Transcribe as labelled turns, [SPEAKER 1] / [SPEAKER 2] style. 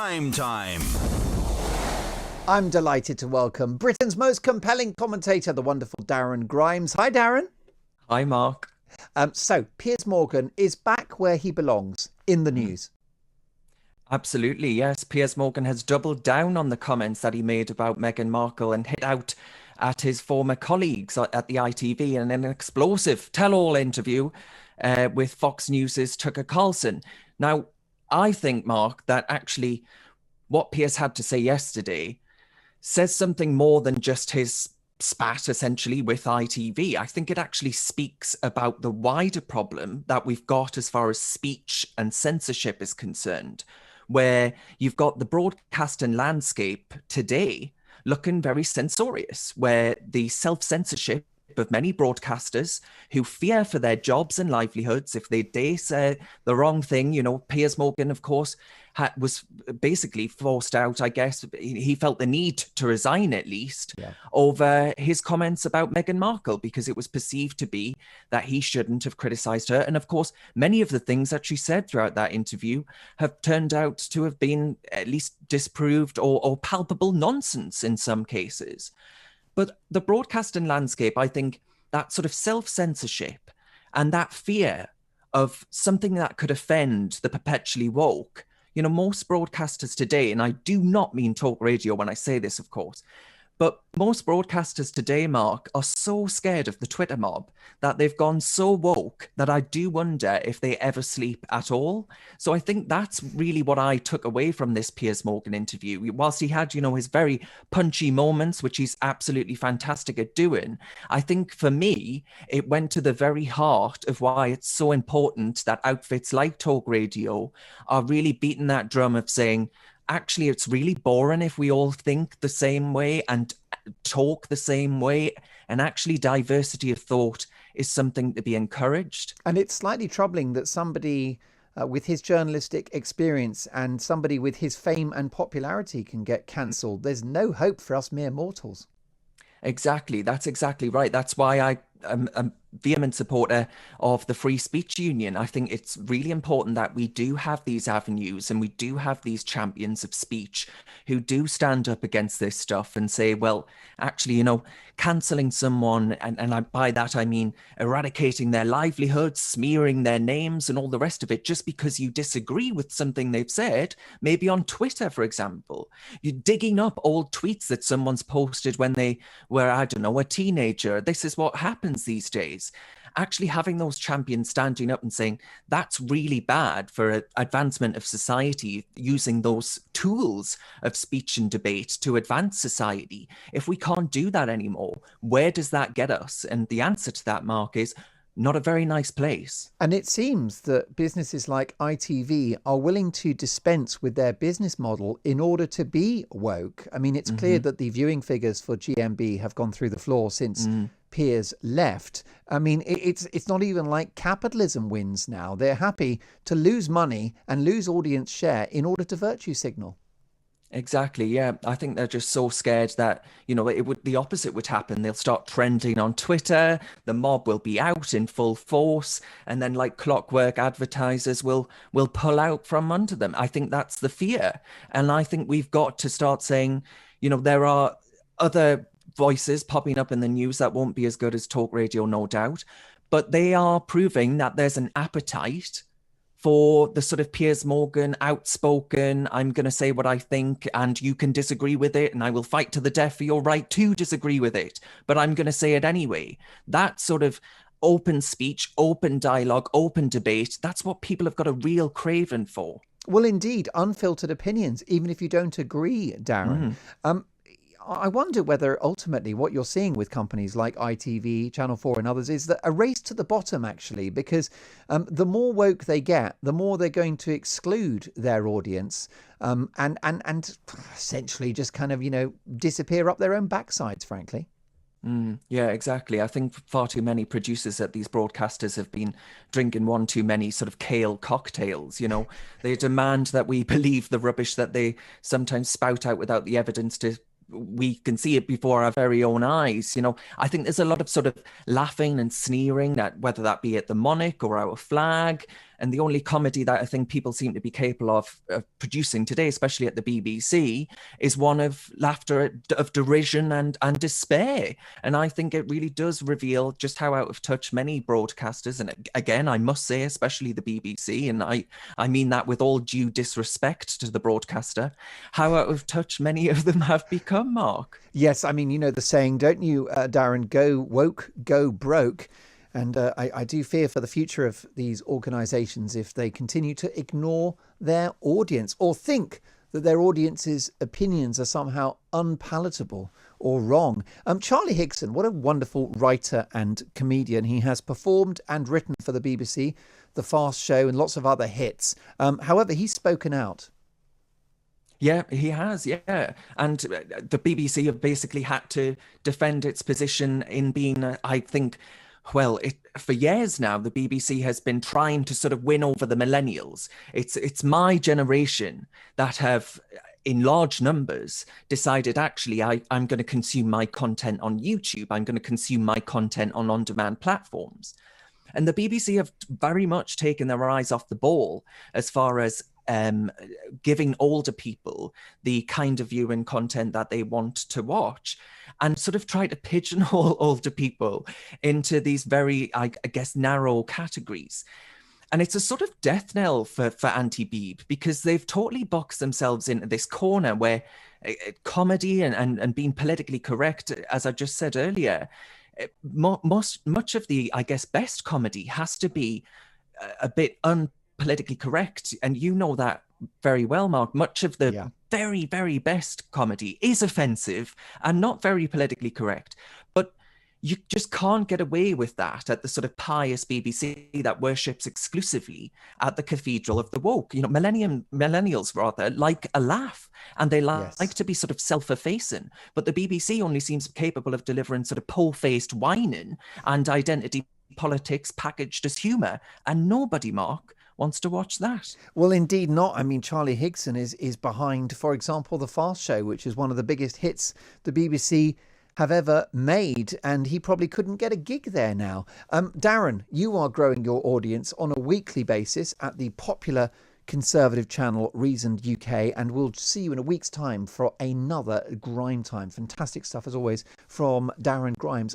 [SPEAKER 1] Prime time.
[SPEAKER 2] I'm delighted to welcome Britain's most compelling commentator, the wonderful Darren Grimes. Hi, Darren.
[SPEAKER 3] Hi, Mark.
[SPEAKER 2] So, Piers Morgan is back where he belongs, in the news.
[SPEAKER 3] Absolutely, yes. Piers Morgan has doubled down on the comments that he made about Meghan Markle and hit out at his former colleagues at the ITV in an explosive tell-all interview with Fox News's Tucker Carlson. Now, I think, Mark, that actually what Piers had to say yesterday says something more than just his spat, essentially, with ITV. I think it actually speaks about the wider problem that we've got as far as speech and censorship is concerned, where you've got the broadcasting landscape today looking very censorious, where the self-censorship of many broadcasters who fear for their jobs and livelihoods if they dare say the wrong thing. You know, Piers Morgan, of course, was basically forced out. I guess he felt the need to resign, at least, over his comments about Meghan Markle, because it was perceived to be that he shouldn't have criticized her. And of course, many of the things that she said throughout that interview have turned out to have been at least disproved or palpable nonsense in some cases. But the broadcasting landscape, I think that sort of self-censorship and that fear of something that could offend the perpetually woke, you know, most broadcasters today, and I do not mean talk radio when I say this, of course, but most broadcasters today, Mark, are so scared of the Twitter mob that they've gone so woke that I do wonder if they ever sleep at all. So I think that's really what I took away from this Piers Morgan interview. Whilst he had, you know, his very punchy moments, which he's absolutely fantastic at doing, I think for me, it went to the very heart of why it's so important that outfits like Talk Radio are really beating that drum of saying, actually, it's really boring if we all think the same way and talk the same way. And actually, diversity of thought is something to be encouraged.
[SPEAKER 2] And it's slightly troubling that somebody with his journalistic experience and somebody with his fame and popularity can get cancelled. There's no hope for us mere mortals.
[SPEAKER 3] Exactly. That's exactly right. That's why I am a vehement supporter of the Free Speech Union. I think it's really important that we do have these avenues and we do have these champions of speech who do stand up against this stuff and say, well, actually, you know, cancelling someone, and by that I mean eradicating their livelihoods, smearing their names and all the rest of it, just because you disagree with something they've said, maybe on Twitter, for example. You're digging up old tweets that someone's posted when they were, I don't know, a teenager. This is what happens these days. Actually having those champions standing up and saying that's really bad for advancement of society, using those tools of speech and debate to advance society. If we can't do that anymore, where does that get us? And the answer to that, Mark, is not a very nice place.
[SPEAKER 2] And it seems that businesses like ITV are willing to dispense with their business model in order to be woke. I mean, it's clear that the viewing figures for GMB have gone through the floor since Piers left. I mean, it's not even like capitalism wins now. They're happy to lose money and lose audience share in order to virtue signal.
[SPEAKER 3] Exactly. Yeah. I think they're just so scared that, you know, the opposite would happen. They'll start trending on Twitter. The mob will be out in full force. And then like clockwork, advertisers will pull out from under them. I think that's the fear. And I think we've got to start saying, you know, there are other voices popping up in the news that won't be as good as Talk Radio, no doubt. But they are proving that there's an appetite for the sort of Piers Morgan, outspoken, I'm going to say what I think and you can disagree with it and I will fight to the death for your right to disagree with it, but I'm going to say it anyway. That sort of open speech, open dialogue, open debate, that's what people have got a real craving for.
[SPEAKER 2] Well, indeed, unfiltered opinions, even if you don't agree, Darren. I wonder whether ultimately what you're seeing with companies like ITV, Channel 4 and others is that a race to the bottom, actually, because the more woke they get, the more they're going to exclude their audience and essentially just kind of, you know, disappear up their own backsides, frankly.
[SPEAKER 3] Yeah, exactly. I think far too many producers at these broadcasters have been drinking one too many sort of kale cocktails, you know. They demand that we believe the rubbish that they sometimes spout out without the evidence to we can see it before our very own eyes. You know, I think there's a lot of sort of laughing and sneering at whether that be at the monarch or our flag. And the only comedy that I think people seem to be capable of producing today, especially at the BBC, is one of laughter, of derision and despair. And I think it really does reveal just how out of touch many broadcasters, and again, I must say, especially the BBC, and I mean that with all due disrespect to the broadcaster, how out of touch many of them have become, Mark.
[SPEAKER 2] Yes, I mean, you know the saying, don't you, Darren, go woke, go broke. And I do fear for the future of these organisations if they continue to ignore their audience or think that their audience's opinions are somehow unpalatable or wrong. Charlie Higson, what a wonderful writer and comedian. He has performed and written for the BBC, The Fast Show, and lots of other hits. However, he's spoken out.
[SPEAKER 3] Yeah, he has. Yeah. And the BBC have basically had to defend its position in being, I think, well, for years now, the BBC has been trying to sort of win over the millennials. It's my generation that have, in large numbers, decided, actually, I'm going to consume my content on YouTube. I'm going to consume my content on on-demand platforms. And the BBC have very much taken their eyes off the ball as far as giving older people the kind of viewing content that they want to watch, and sort of try to pigeonhole older people into these very, I guess, narrow categories. And it's a sort of death knell for anti-Beeb, because they've totally boxed themselves into this corner where comedy and being politically correct, as I just said earlier, much of the, I guess, best comedy has to be a bit unpolitically correct. And you know that very well, Mark. Much of the very, very best comedy is offensive and not very politically correct. But you just can't get away with that at the sort of pious BBC that worships exclusively at the cathedral of the woke. You know, millennials rather like a laugh, and they like to be sort of self-effacing. But the BBC only seems capable of delivering sort of pole-faced whining and identity politics packaged as humour, and nobody, Mark, wants to watch that.
[SPEAKER 2] Well, indeed not. I mean, Charlie Higson is behind, for example, The Fast Show, which is one of the biggest hits the BBC have ever made, and he probably couldn't get a gig there now. Darren, you are growing your audience on a weekly basis at the popular conservative channel Reasoned UK, and we'll see you in a week's time for another Grime Time. Fantastic stuff as always from Darren Grimes.